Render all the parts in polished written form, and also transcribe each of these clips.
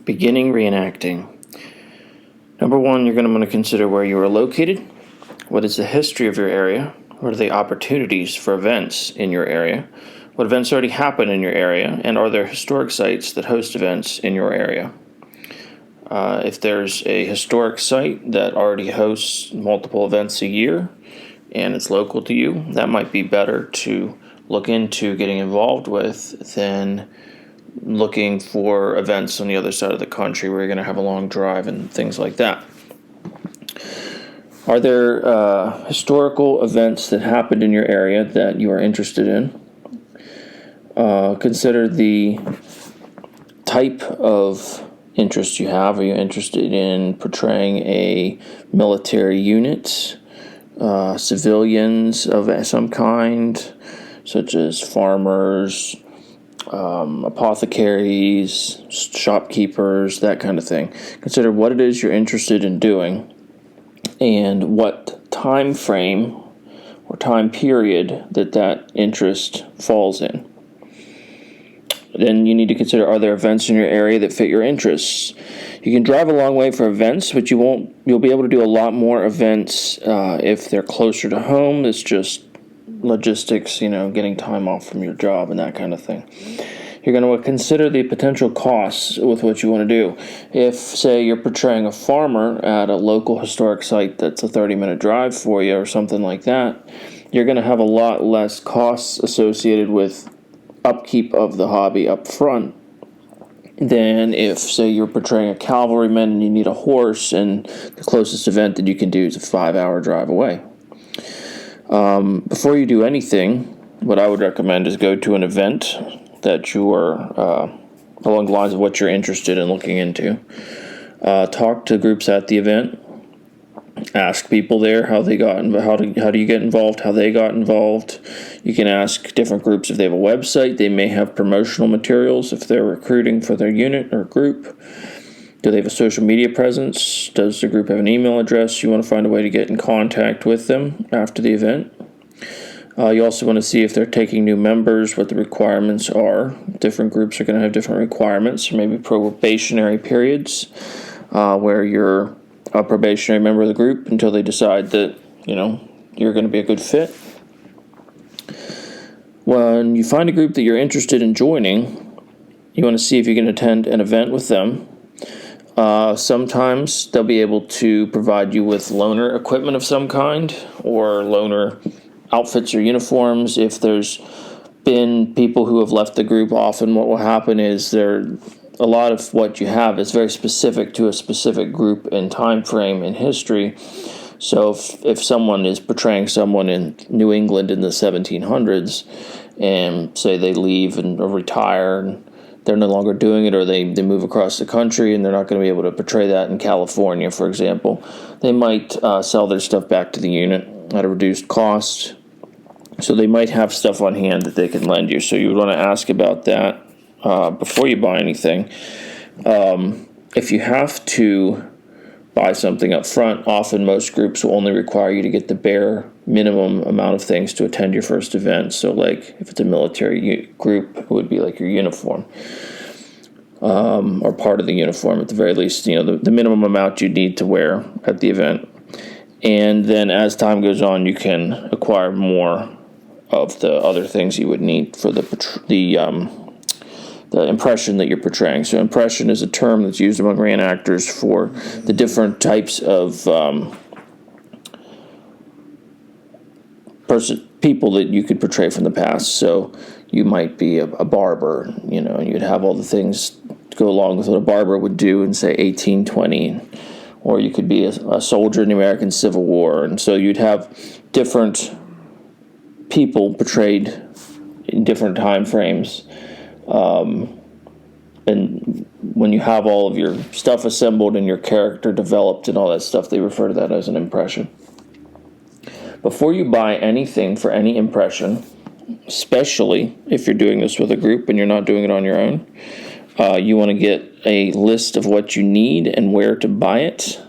Beginning reenacting. Number one, you're going to want to consider where you are located. What is the history of your area? What are the opportunities for events in your area? What events already happen in your area? And are there historic sites that host events in your area? If there's a historic site that already hosts multiple events a year and it's local to you, that might be better to look into getting involved with than looking for events on the other side of the country where you're going to have a long drive and things like that. Are there historical events that happened in your area that you are interested in? Consider the type of interest you have. Are you interested in portraying a military unit, civilians of some kind, such as farmers, apothecaries, shopkeepers, that kind of thing? Consider what it is you're interested in doing and what time frame or time period that interest falls in. Then you need to consider, are there events in your area that fit your interests? You can drive a long way for events, but you'll be able to do a lot more events if they're closer to home. It's just logistics, getting time off from your job and that kind of thing. You're going to consider the potential costs with what you want to do. If, say, you're portraying a farmer at a local historic site that's a 30-minute drive for you or something like that, you're going to have a lot less costs associated with upkeep of the hobby up front than if, say, you're portraying a cavalryman and you need a horse and the closest event that you can do is a 5-hour drive away. Before you do anything, what I would recommend is go to an event that you are along the lines of what you're interested in looking into. Talk to groups at the event. Ask people there how they got how do you get involved, how they got involved. You can ask different groups if they have a website. They may have promotional materials if they're recruiting for their unit or group. Do they have a social media presence? Does the group have an email address? You want to find a way to get in contact with them after the event. You also want to see if they're taking new members, what the requirements are. Different groups are going to have different requirements, or maybe probationary periods where you're a probationary member of the group until they decide that, you're going to be a good fit. When you find a group that you're interested in joining, you want to see if you can attend an event with them. Sometimes they'll be able to provide you with loaner equipment of some kind or loaner outfits or uniforms. If there's been people who have left the group, often what will happen is a lot of what you have is very specific to a specific group and time frame in history. So if someone is portraying someone in New England in the 1700s and say they leave or retire and they're no longer doing it, or they move across the country and they're not going to be able to portray that in California, for example, they might sell their stuff back to the unit at a reduced cost. So they might have stuff on hand that they can lend you. So you would want to ask about that before you buy anything. If you have to buy something up front, often most groups will only require you to get the bare minimum amount of things to attend your first event. So like if it's a military group, it would be like your uniform or part of the uniform at the very least, the minimum amount you need to wear at the event. And then as time goes on, you can acquire more of the other things you would need for the impression that you're portraying. So impression is a term that's used among reenactors for the different types of people that you could portray from the past. So you might be a barber, and you'd have all the things to go along with what a barber would do in, say, 1820. Or you could be a soldier in the American Civil War. And so you'd have different people portrayed in different time frames. And when you have all of your stuff assembled and your character developed and all that stuff, they refer to that as an impression. Before you buy anything for any impression, especially if you're doing this with a group and you're not doing it on your own, you want to get a list of what you need and where to buy it,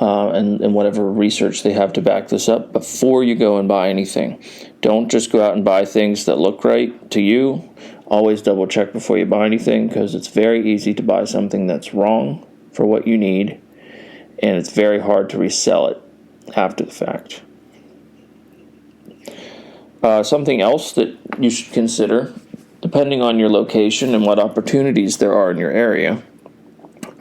and whatever research they have to back this up before you go and buy anything. Don't just go out and buy things that look right to you. Always double check before you buy anything, because it's very easy to buy something that's wrong for what you need, and it's very hard to resell it after the fact. Something else that you should consider, depending on your location and what opportunities there are in your area,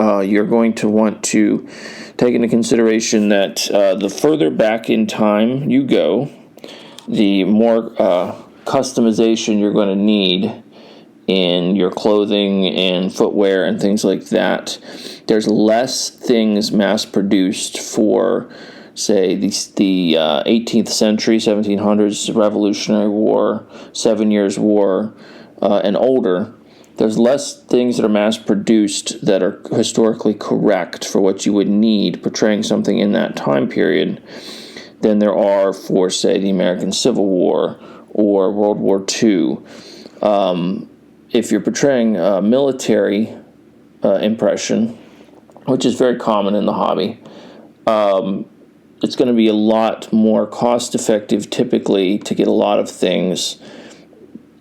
you're going to want to take into consideration that the further back in time you go, the more customization you're going to need in your clothing and footwear and things like that. There's less things mass-produced for, say, the 18th century, 1700s, Revolutionary War, 7 Years' War, and older. There's less things that are mass-produced that are historically correct for what you would need portraying something in that time period than there are for, say, the American Civil War or World War II. If you're portraying a military impression, which is very common in the hobby, it's going to be a lot more cost-effective typically to get a lot of things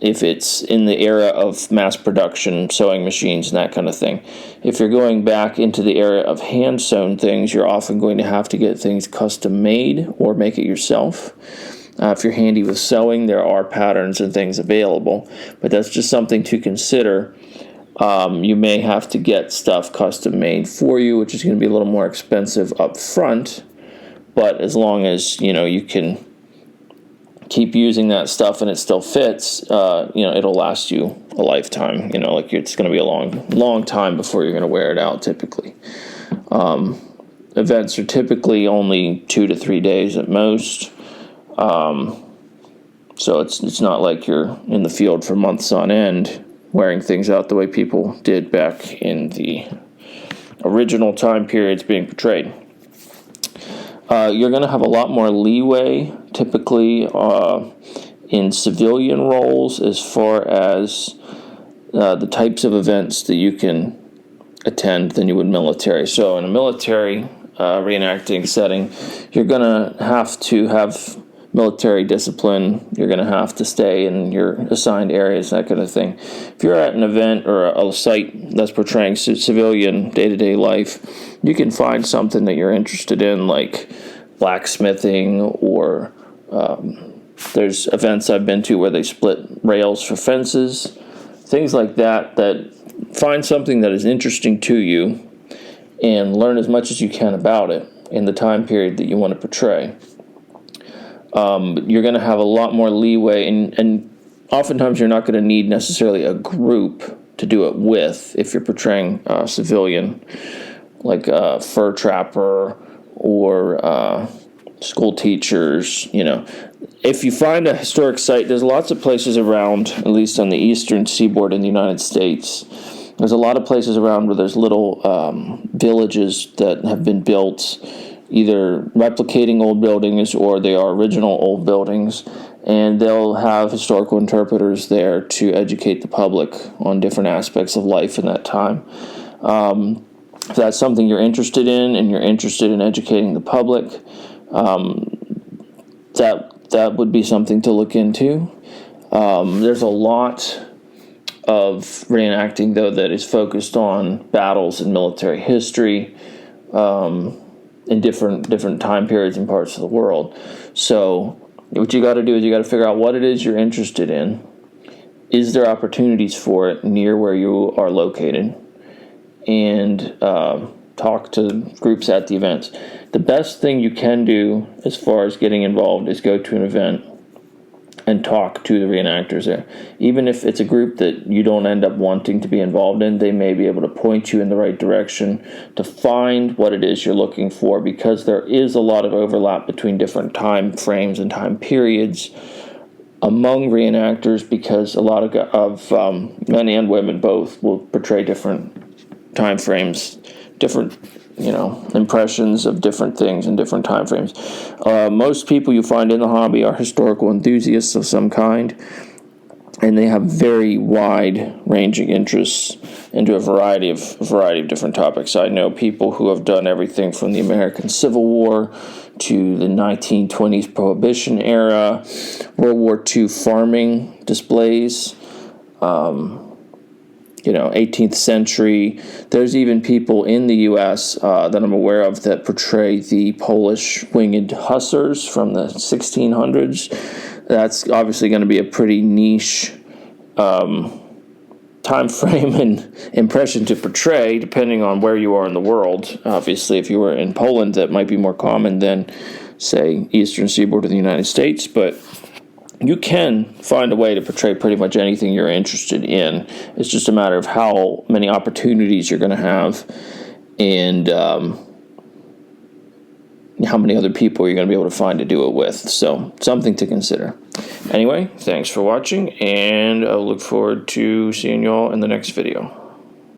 if it's in the era of mass production, sewing machines and that kind of thing. If you're going back into the era of hand-sewn things, you're often going to have to get things custom-made or make it yourself. If you're handy with sewing, there are patterns and things available, but that's just something to consider. You may have to get stuff custom made for you, which is going to be a little more expensive up front, but as long as you can keep using that stuff and it still fits, it'll last you a lifetime. It's going to be a long time before you're going to wear it out typically. Events are typically only 2 to 3 days at most. So it's not like you're in the field for months on end wearing things out the way people did back in the original time periods being portrayed. You're going to have a lot more leeway typically in civilian roles as far as the types of events that you can attend than you would military. So in a military reenacting setting, you're going to have military discipline. You're going to have to stay in your assigned areas, that kind of thing. If you're at an event or a site that's portraying civilian day-to-day life, you can find something that you're interested in, like blacksmithing, or there's events I've been to where they split rails for fences, things like that. Find something that is interesting to you and learn as much as you can about it in the time period that you want to portray. You're going to have a lot more leeway, and oftentimes you're not going to need necessarily a group to do it with if you're portraying civilian, like a fur trapper or school teachers. If you find a historic site, there's lots of places around, at least on the eastern seaboard in the United States. There's a lot of places around where there's little villages that have been built, either replicating old buildings or they are original old buildings, and they'll have historical interpreters there to educate the public on different aspects of life in that time. If that's something you're interested in and you're interested in educating the public, that would be something to look into. There's a lot of reenacting, though, that is focused on battles and military history, in different time periods and parts of the world. So what you got to do is you got to figure out what it is you're interested in. Is there opportunities for it near where you are located? And talk to groups at the events. The best thing you can do as far as getting involved is go to an event and talk to the reenactors there. Even if it's a group that you don't end up wanting to be involved in, they may be able to point you in the right direction to find what it is you're looking for, because there is a lot of overlap between different time frames and time periods among reenactors, because a lot of men and women both will portray different time frames, different impressions of different things in different time frames. Most people you find in the hobby are historical enthusiasts of some kind, and they have very wide-ranging interests into a variety of different topics. I know people who have done everything from the American Civil War to the 1920s Prohibition era, World War II farming displays, 18th century. There's even people in the U.S. That I'm aware of that portray the Polish winged hussars from the 1600s. That's obviously going to be a pretty niche time frame and impression to portray, depending on where you are in the world. Obviously, if you were in Poland, that might be more common than, say, eastern seaboard of the United States, but you can find a way to portray pretty much anything you're interested in. It's just a matter of how many opportunities you're going to have and how many other people you're going to be able to find to do it with. So, something to consider. Anyway, thanks for watching, and I'll look forward to seeing you all in the next video.